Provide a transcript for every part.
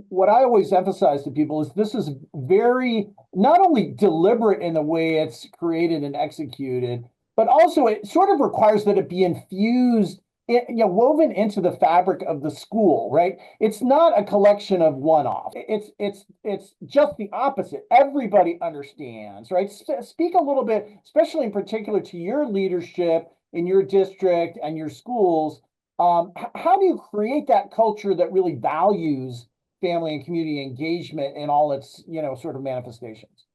what I always emphasize to people is this is very not only deliberate in the way it's created and executed, but also it sort of requires that it be infused, woven into the fabric of the school, right? It's not a collection of one-offs. It's just the opposite. Everybody understands, right? Speak a little bit, especially in particular to your leadership in your district and your schools. How do you create that culture that really values family and community engagement in all its, sort of manifestations?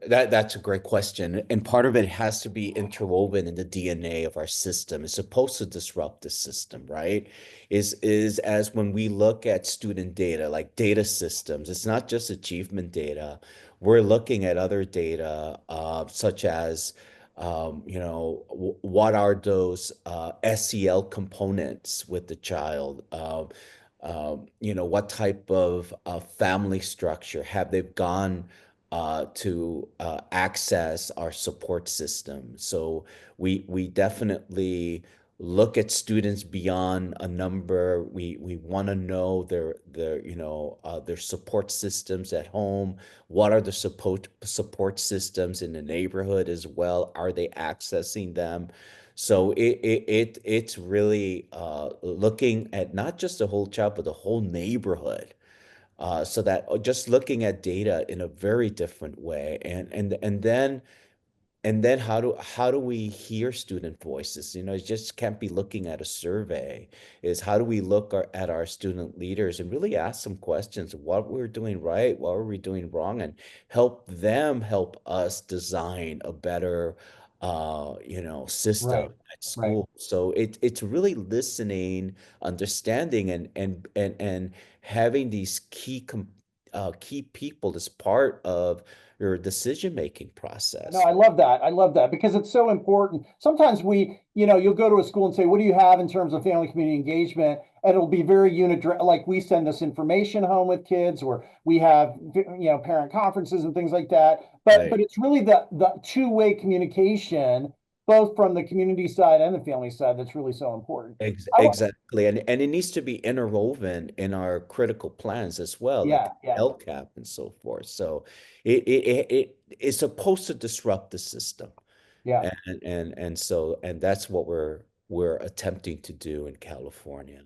That's a great question. And part of it has to be interwoven in the DNA of our system. It's supposed to disrupt the system, right? Is as when we look at student data, like data systems, it's not just achievement data. We're looking at other data, such as what are those SEL components with the child? What type of family structure have they gone to access our support system. So we definitely look at students beyond a number. We want to know their support systems at home. What are the support systems in the neighborhood as well? Are they accessing them? So it's really looking at not just the whole child, but the whole neighborhood, so that just looking at data in a very different way, and then how do we hear student voices? It just can't be looking at a survey. Is how do we look at our student leaders and really ask some questions, what we're doing right, what are we doing wrong, and help them help us design a better system Right, at right. school. So it's really listening, understanding, and having these key people as part of your decision making No, process. I love that. I love that because it's so important. Sometimes you'll go to a school and say, "What do you have in terms of family community engagement?" And it'll be very like we send this information home with kids, or we have parent conferences and things like that. But Right. it's really the two-way communication, both from the community side and the family side, that's really so important. I want, Exactly. And it needs to be interwoven in our critical plans as well, like yeah, yeah, LCAP and so forth. So it's supposed to disrupt the system. yeah. And so that's what we're attempting to do in California.